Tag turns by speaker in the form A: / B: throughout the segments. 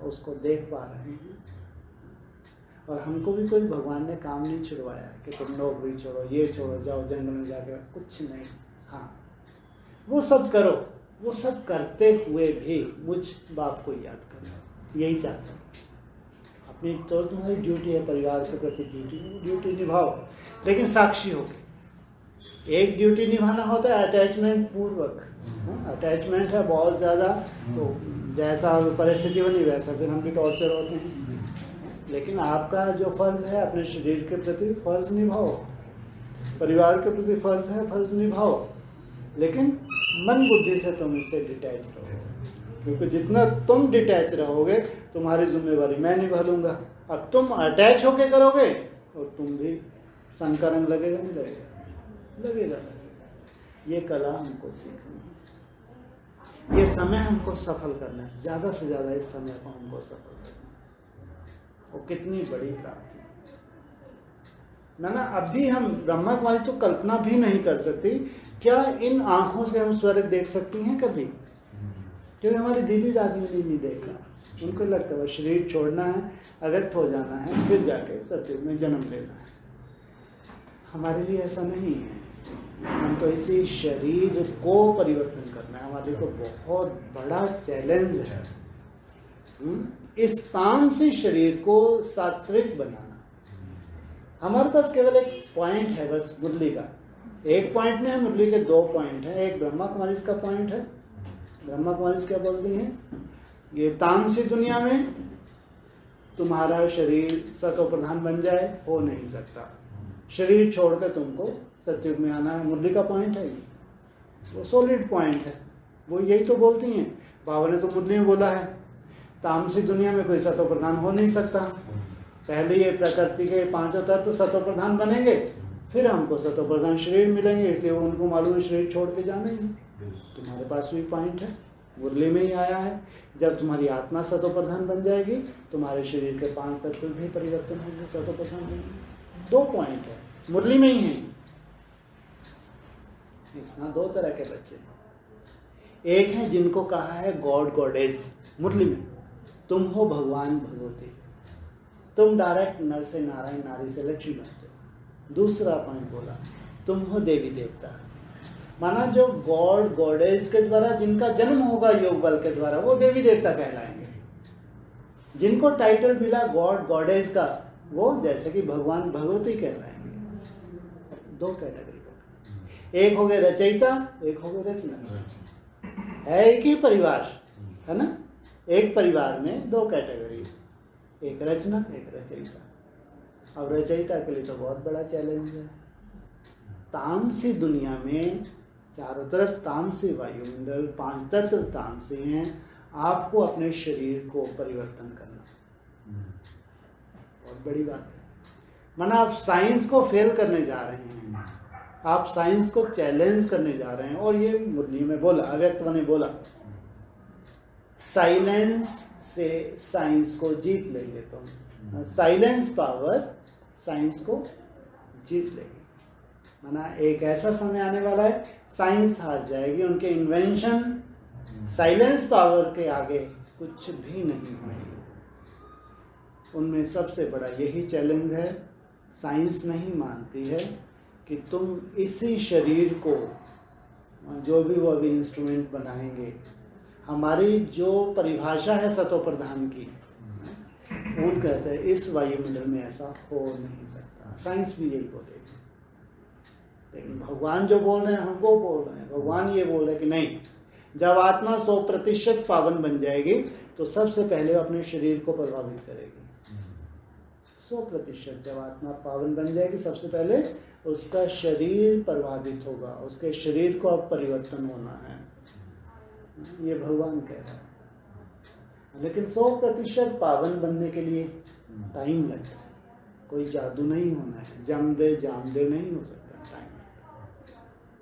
A: उसको देख पा रहे हैं। और हमको भी कोई भगवान ने काम नहीं छुड़वाया कि तुम नौकरी छोड़ो, ये छोड़ो, जाओ जंगल में जाकर, कुछ नहीं। हाँ, वो सब करो, वो सब करते हुए भी मुझ बाप को याद करो, यही चाहता हूँ। अपनी तो तुम्हारी ड्यूटी है, परिवार के प्रति ड्यूटी निभाओ, लेकिन साक्षी होगी। एक ड्यूटी निभाना होता है अटैचमेंट पूर्वक। अटैचमेंट है बहुत ज़्यादा, तो जैसा परिस्थिति बनी वैसा फिर हम भी टॉर्चर होते हैं। लेकिन आपका जो फर्ज है अपने शरीर के प्रति फर्ज निभाओ, परिवार के प्रति फर्ज है, फर्ज निभाओ, लेकिन मन बुद्धि से तुम इससे डिटैच रहो, क्योंकि जितना तुम डिटैच रहोगे तुम्हारी जिम्मेवारी मैं निभा लूँगा। अब तुम अटैच होके करोगे तो तुम भी संकरण लगेगा नहीं लगेगा, लगेगा। ये कला हमको सीखनी है, ये समय हमको सफल करना है, ज़्यादा से ज़्यादा इस समय को हमको सफल करना है। वो कितनी बड़ी प्राप्ति है ना। अभी हम ब्रह्मा कुमारी तो कल्पना भी नहीं कर सकती। क्या इन आंखों से हम स्वर्ग देख सकती हैं कभी? क्योंकि हमारी दीदी दादी ने नहीं देखा, उनको लगता है शरीर छोड़ना है, अव्यक्त हो जाना है, फिर जाके सत्युग में जन्म लेना है। हमारे लिए ऐसा नहीं है। हम तो इसी शरीर को परिवर्तन करना है, हमारे लिए तो बहुत बड़ा चैलेंज है। इस तामसी शरीर को सात्विक बनाना। हमारे पास केवल एक पॉइंट है बस, मुरली का एक पॉइंट नहीं है, मुरली के 2 पॉइंट है। एक ब्रह्मा कुमारी का पॉइंट है। ब्रह्मा कुमारी क्या बोलती हैं? ये तामसी दुनिया में तुम्हारा शरीर सतो प्रधान बन जाए, हो नहीं सकता। शरीर छोड़कर तुमको सत्युग में आना है। मुरली का पॉइंट है, वो सॉलिड पॉइंट है। वो यही तो बोलती हैं। बाबा ने तो मुरली में बोला है तामसी दुनिया में कोई सतो प्रधान हो नहीं सकता। पहले ये प्रकृति के 5 तत्व सतो प्रधान बनेंगे, फिर हमको सतो प्रधान शरीर मिलेंगे। इसलिए उनको मालूम है शरीर छोड़ के जाना ही। तुम्हारे पास भी पॉइंट है, मुरली में ही आया है। जब तुम्हारी आत्मा सतो प्रधान बन जाएगी, तुम्हारे शरीर के 5 तत्व भी परिवर्तन होंगे, सतो प्रधान होंगे। 2 पॉइंट है, मुरली में ही है। इसमें 2 तरह के बच्चे हैं। एक है जिनको कहा है गॉड गॉडेज मुरली में, तुम हो भगवान भगवती, तुम डायरेक्ट नर से नारायण, नारी से लक्ष्मी बनते हो। दूसरा पॉइंट बोला तुम हो देवी देवता। माना जो गॉड गॉडेज के द्वारा जिनका जन्म होगा योग बल के द्वारा, वो देवी देवता कहलाएंगे। जिनको टाइटल मिला गॉड गॉडेज का, वो जैसे कि भगवान भगवती कहलाएंगे। 2 कैटेगरी का, एक हो गए रचयिता, एक हो गए रचना। है एक ही परिवार है ना। एक परिवार में 2 कैटेगरी, एक रचना एक रचयिता। अब रचयिता के लिए तो बहुत बड़ा चैलेंज है। तामसी दुनिया में चारों तरफ तामसी वायुमंडल, 5 तत्व तामसी हैं। आपको अपने शरीर को परिवर्तन करना बहुत बड़ी बात है। माना आप साइंस को फेल करने जा रहे हैं, आप साइंस को चैलेंज करने जा रहे हैं। और ये मुरली में बोला, अव्यक्त ने बोला साइलेंस से साइंस को जीत लेंगे तुम। साइलेंस पावर साइंस को जीत लेगी। माना एक ऐसा समय आने वाला है साइंस हार जाएगी, उनके इन्वेंशन साइलेंस पावर के आगे कुछ भी नहीं होंगे। उनमें सबसे बड़ा यही चैलेंज है। साइंस नहीं मानती है कि तुम इसी शरीर को, जो भी वो अभी इंस्ट्रूमेंट बनाएंगे, हमारी जो परिभाषा है सतो प्रधान की, वो कहते हैं इस वायुमंडल में ऐसा हो नहीं सकता। साइंस भी यही बोलेगी। लेकिन भगवान जो बोल रहे हैं, हम वो बोल रहे हैं। भगवान ये बोल रहे हैं कि नहीं, जब आत्मा 100% पावन बन जाएगी तो सबसे पहले अपने शरीर को प्रभावित करेगी। 100% जब आत्मा पावन बन जाएगी, सबसे पहले उसका शरीर प्रभावित होगा, उसके शरीर को अब परिवर्तन होना है। ये भगवान कह रहा है। लेकिन 100% पावन बनने के लिए टाइम लगता है। कोई जादू नहीं होना है, जम दे जाम दे नहीं हो सकता, टाइम लगता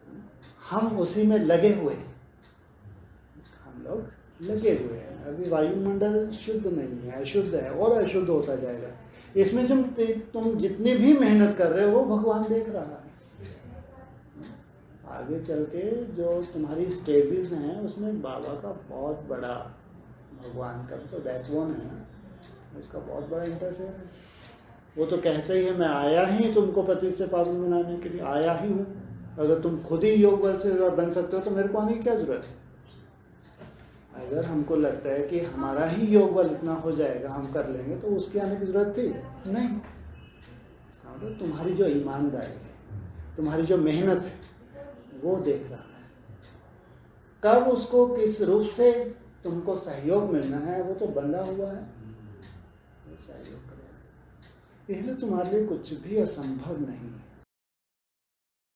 A: है। हम उसी में लगे हुए हैं, हम लोग लगे हुए हैं। अभी वायुमंडल शुद्ध नहीं है, अशुद्ध है और अशुद्ध होता जाएगा। इसमें तुम जितनी भी मेहनत कर रहे हो वो भगवान देख रहा है। आगे चल के जो तुम्हारी स्टेजेस हैं उसमें बाबा का बहुत बड़ा भगवान का भी तो बैकबोन है ना, उसका बहुत बड़ा इंटरफेयर है। वो तो कहते ही है मैं आया ही तुमको पतित से पावन बनाने के लिए, आया ही हूँ। अगर तुम खुद ही योग बल से बन सकते हो तो मेरे को आने की क्या जरूरत है। अगर हमको लगता है कि हमारा ही योग बल इतना हो जाएगा, हम कर लेंगे, तो उसकी आने की जरूरत थी नहीं। मतलब तुम्हारी जो ईमानदारी है, तुम्हारी जो मेहनत है, वो देख रहा है। कब उसको किस रूप से तुमको सहयोग मिलना है वो तो बंधा हुआ है, वो सहयोग करेगा। इसलिए तुम्हारे लिए कुछ भी असंभव नहीं है।